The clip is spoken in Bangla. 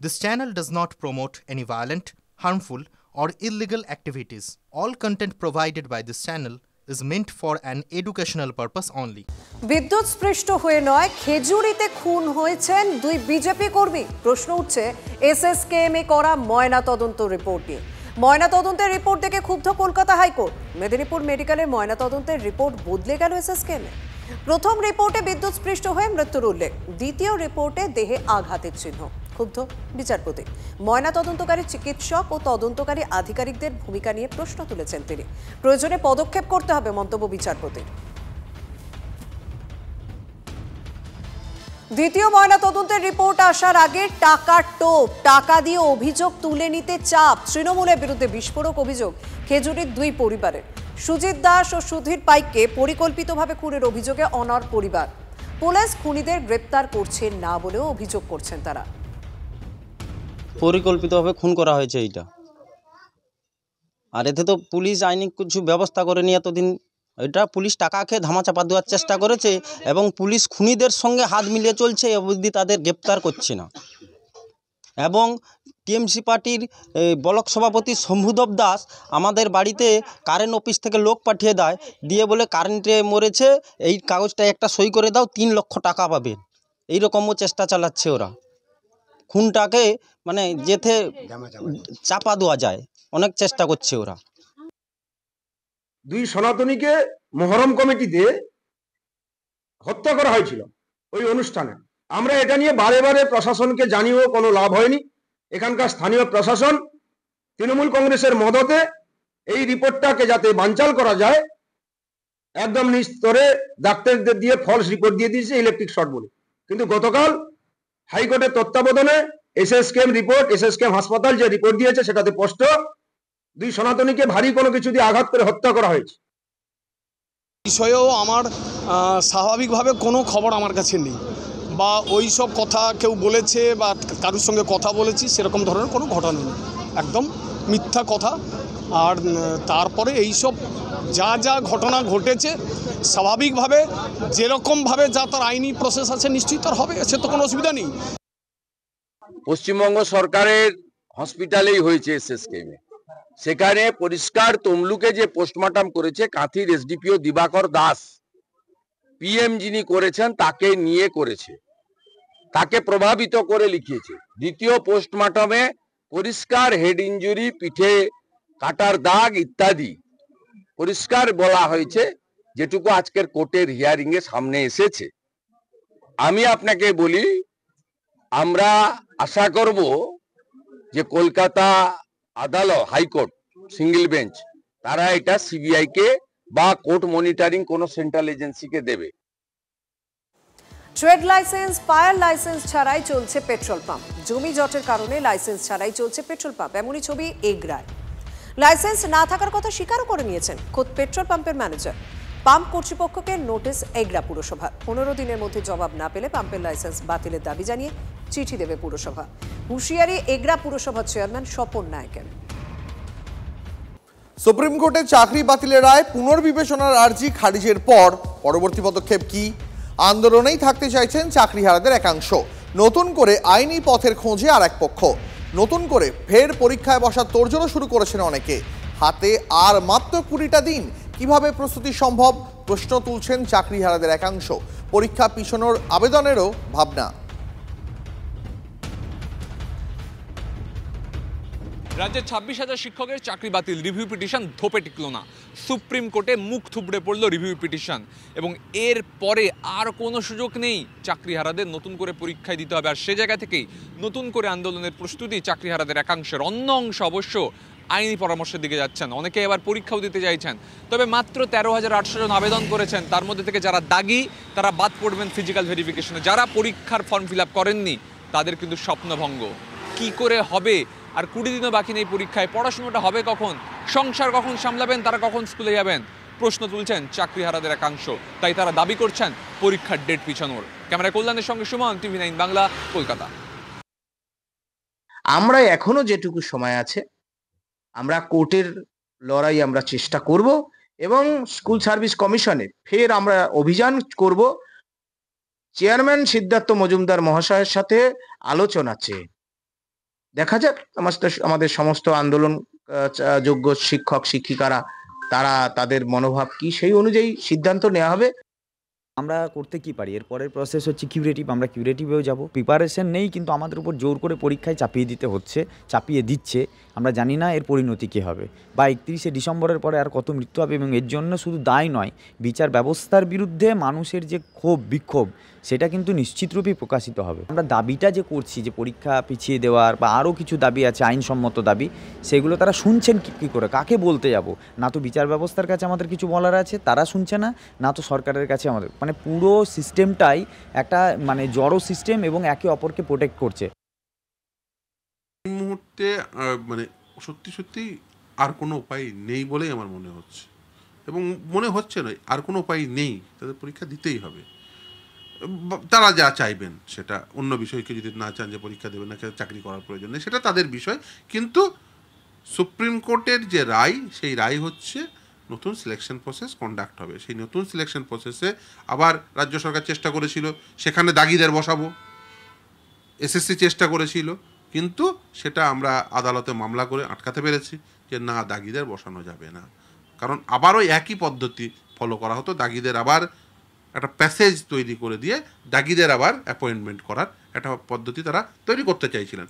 This channel does not promote any violent, harmful, or illegal activities. All content provided by this channel is meant for an educational purpose only. বিদ্যুৎস্পৃষ্ট হয়ে নয়, খেজুরিতে খুন হয়েছেন দুই বিজেপি কর্মী। প্রশ্ন উঠছে এসএসকেএমে করা ময়না তদন্ত রিপোর্ট নিয়ে। ময়না তদন্তের রিপোর্ট দেখে ক্ষুব্ধ কলকাতা হাইকোর্ট। মেদিনীপুর মেডিকেলের ময়না তদন্তের রিপোর্ট বদলে গেল এসএসকেএমে। প্রথম রিপোর্টে বিদ্যুৎস্পৃষ্ট হয়ে মৃত্যুর উল্লেখ, দ্বিতীয় রিপোর্টে দেহে আঘাতের চিহ্ন। ক্ষুব্ধ বিচারপতি। ময়না তদন্তকারী চিকিৎসক ও তদন্তকারী আধিকারিকদের ভূমিকা নিয়ে প্রশ্ন তুলেছেন তিনি। প্রয়োজনে পদক্ষেপ করতে হবে মন্তব্য বিচারপতির। দ্বিতীয় ময়না তদন্তের রিপোর্ট আসার আগে টাকার টোপ, টাকা দিয়ে অভিযোগ তুলে নিতে চাপ। তৃণমূলের বিরুদ্ধে বিস্ফোরক অভিযোগ খেজুরির দুই পরিবারের। সুজিত দাস ও সুধীর পাইককে পরিকল্পিতভাবে খুনের অভিযোগে অনড় পরিবার। পুলিশ খুনিদের গ্রেপ্তার করছে না বলেও অভিযোগ করছেন তারা। পরিকল্পিতভাবে খুন করা হয়েছে এইটা, আর এতে তো পুলিশ আইনি কিছু ব্যবস্থা করেনি এতদিন। এটা পুলিশ টাকা খেয়ে ধামাচাপা দেওয়ার চেষ্টা করেছে এবং পুলিশ খুনিদের সঙ্গে হাত মিলিয়ে চলছে, অবধি তাদের গ্রেপ্তার করছে না। এবং টিএমসি পার্টির ব্লক সভাপতি শম্ভুদেব দাস আমাদের বাড়িতে কারেন্ট অফিস থেকে লোক পাঠিয়ে দেয়, দিয়ে বলে কারেন্টে মরেছে, এই কাগজটা একটা সই করে দাও, 3 লক্ষ টাকা পাবেন। এইরকমও চেষ্টা চালাচ্ছে ওরা, খুনটাকে মানে যেতে চাপা দেওয়া যায়, অনেক চেষ্টা করছে ওরা। দুই সনাতনীকে মহরম কমিটিতে হত্যা করা হয়েছিল ওই অনুষ্ঠানে। আমরা এটা নিয়ে বারে বারে প্রশাসনকে জানিয়েও কোনো লাভ হয়নি। এখানকার স্থানীয় প্রশাসন তৃণমূল কংগ্রেসের মদতে এই রিপোর্টটাকে যাতে বানচাল করা যায়, একদম নিজ স্তরে ডাক্তারদের দিয়ে ফলস রিপোর্ট দিয়ে দিয়েছে ইলেকট্রিক শর্ট বলে। কিন্তু গতকাল হাইকোর্টের তত্ত্বাবধানে এসএসকেএম রিপোর্ট, এসএসকেএম হাসপাতাল যে রিপোর্ট দিয়েছে সেটাতে স্পষ্ট দুই সনাতনীকে ভারী কোনো কিছু দিয়ে আঘাত করে হত্যা করা হয়েছে। বিষয়েও আমার স্বাভাবিকভাবে কোনো খবর আমার কাছে নেই, বা ওই সব কথা কেউ বলেছে বা কারোর সঙ্গে কথা বলেছি সেরকম ধরনের কোনো ঘটনা নেই, একদম মিথ্যা কথা। আর তারপরে এই সব যা যা ঘটনা ঘটেছে স্বাভাবিকভাবে যেরকমভাবে যা তার আইনি প্রসেস আছে নিশ্চয়ই তার হবে, সে তো কোনো অসুবিধা নেই। পশ্চিমবঙ্গ সরকারের হসপিটালেই হয়েছে এসএসকেএমে। সেখানে পরিষ্কার তমলুকে যে পোস্টমর্টম করেছে কাঁথির এসডিপিও দিবাকর দাস, পিএম যিনি করেছেন তাকে নিয়ে করেছে, তাকে প্রভাবিত করে লিখিয়েছে। দ্বিতীয় পোস্টমর্টমে পরিষ্কার হেড ইঞ্জুরি, পিঠে কাটার দাগ ইত্যাদি পরিষ্কার বলা হয়েছে, যেটুকু আজকের কোর্টের হিয়ারিং এ সামনে এসেছে। আমি আপনাকে বলি, আমরা আশা করব যে কলকাতা আদালত, হাইকোর্ট, সিঙ্গেল বেঞ্চ তারা এটা সিবিআই কে বা কোর্ট মনিটরিং কোন সেন্ট্রাল এজেন্সিকে দেবে। ট্রেড লাইসেন্স, ফায়ার লাইসেন্স ছাড়াই চলছে পেট্রোল পাম্প। জমি জটের কারণে লাইসেন্স ছাড়াই চলছে পেট্রোল পাম্প, এমনই ছবি এগরায়। লাইসেন্স না থাকার কথা স্বীকারও করে নিয়েছেন খোদ পেট্রোল পাম্পের ম্যানেজার। পাম্প কর্তৃপক্ষকে নোটিশ এগরা পুরসভা। 15 দিনের মধ্যে জবাব না পেলে পাম্পের লাইসেন্স বাতিলের দাবি জানিয়ে চিঠি দেবে পুরসভা। হুঁশিয়ারি এগরা পুরসভার চেয়ারম্যান স্বপন নায়কের। সুপ্রিম কোর্টে চাকরি বাতিলের রায় পুনর্বিবেচনার আর্জি খারিজের পর পরবর্তী পদক্ষেপ কি? আন্দোলনেই থাকতে চাইছেন চাকরিহারাদের একাংশ। নতুন করে আইনি পথের খোঁজে আর এক পক্ষ। নতুন করে ফের পরীক্ষায় বসার তোড়জোড় শুরু করেছেন অনেকে। হাতে আর মাত্র 20টা দিন, কিভাবে প্রস্তুতি সম্ভব? প্রশ্ন তুলছেন চাকরিহারাদের একাংশ। পরীক্ষা পিছনোর আবেদনেরও ভাবনা। রাজ্যের 26,000 শিক্ষকের চাকরি বাতিল, রিভিউ পিটিশন ধোপে টিকল না। সুপ্রিম কোর্টে মুখ থুবড়ে পড়ল রিভিউ পিটিশন, এবং এর পরে আর কোনো সুযোগ নেই। চাকরিহারাদের নতুন করে পরীক্ষায় দিতে হবে, আর সে জায়গা থেকেই নতুন করে আন্দোলনের প্রস্তুতি চাকরিহারাদের একাংশের। অন্য অংশ অবশ্য আইনি পরামর্শের দিকে যাচ্ছেন, অনেকে এবার পরীক্ষাও দিতে চাইছেন। তবে মাত্র 13,800 জন আবেদন করেছেন, তার মধ্যে থেকে যারা দাগি তারা বাদ পড়বেন ফিজিক্যাল ভেরিফিকেশনে। যারা পরীক্ষার ফর্ম ফিল আপ করেননি তাদের কিন্তু স্বপ্নভঙ্গ। কি করে হবে? আর 20 দিনও বাকি নেই পরীক্ষায়। পড়াশোনাটা হবে কখন? সংসার কখন সামলাবেন? তারা কখন স্কুলে যাবেন? প্রশ্ন তুলছেন চাকরিহারাদের একাংশ। তাই তারা দাবি করছেন পরীক্ষার ডেট পিছানোর। ক্যামেরা কল্যাণের সঙ্গে সুমন, TV9 বাংলা, কলকাতা। আমরা এখনো যেটুকু সময় আছে আমরা কোর্টের লড়াই আমরা চেষ্টা করব, এবং স্কুল সার্ভিস কমিশনে ফের আমরা অভিযান করব চেয়ারম্যান সিদ্ধার্থ মজুমদার মহাশয়ের সাথে আলোচনা চেয়ে। দেখা যাক আমাদের সমস্ত আন্দোলন যোগ্য শিক্ষক শিক্ষিকারা তারা তাদের মনোভাব কি সেই অনুযায়ী সিদ্ধান্ত নেওয়া হবে। আমরা করতে কি পারি, এর পরের প্রসেস হচ্ছে কিউরেটিভ। আমরা কিউরেটিভেও যাব। প্রিপারেশন নেই, কিন্তু আমাদের উপর জোর করে পরীক্ষায় চাপিয়ে দিতে হচ্ছে, চাপিয়ে দিচ্ছে। আমরা জানি না এর পরিণতি কী হবে, বা 31শে ডিসেম্বরের পরে আর কত মৃত্যু হবে। এবং এর জন্য শুধু দায় নয়, বিচার ব্যবস্থার বিরুদ্ধে মানুষের যে ক্ষোভ বিক্ষোভ সেটা কিন্তু নিশ্চিতরূপেই প্রকাশিত হবে। আমরা দাবিটা যে করছি, যে পরীক্ষা পিছিয়ে দেওয়ার বা আরও কিছু দাবি আছে, আইনসম্মত দাবি, সেগুলো তারা শুনছেন কী করে, কাকে বলতে যাব? না তো বিচার ব্যবস্থার কাছে আমাদের কিছু বলার আছে, তারা শুনছে না, না তো সরকারের কাছে আমাদের, মানে পুরো সিস্টেমটাই একটা মানে জড়ো সিস্টেম এবং একে অপরকে প্রোটেক্ট করছে। এই মুহূর্তে মানে সত্যি সত্যি আর কোনো উপায় নেই বলেই আমার মনে হচ্ছে, এবং মনে হচ্ছে নয় আর কোনো উপায় নেই, তাদের পরীক্ষা দিতেই হবে। তারা যা চাইবেন সেটা অন্য বিষয়কে যদি না চান যে পরীক্ষা দেবেন না, চাকরি করার প্রয়োজন নেই, সেটা তাদের বিষয়। কিন্তু সুপ্রিম কোর্টের যে রায়, সেই রায় হচ্ছে নতুন সিলেকশন প্রসেস কন্ডাক্ট হবে। সেই নতুন সিলেকশন প্রসেসে আবার রাজ্য সরকার চেষ্টা করেছিল সেখানে দাগিদের বসাবো, এসএসসি চেষ্টা করেছিল, কিন্তু সেটা আমরা আদালতে মামলা করে আটকাতে পেরেছি যে না, দাগিদের বসানো যাবে না। কারণ আবারও একই পদ্ধতি ফলো করা হতো, দাগিদের আবার একটা প্যাসেজ তৈরি করে দিয়ে দাগিদের আবার অ্যাপয়েন্টমেন্ট করার একটা পদ্ধতি তারা তৈরি করতে চাইছিলেন।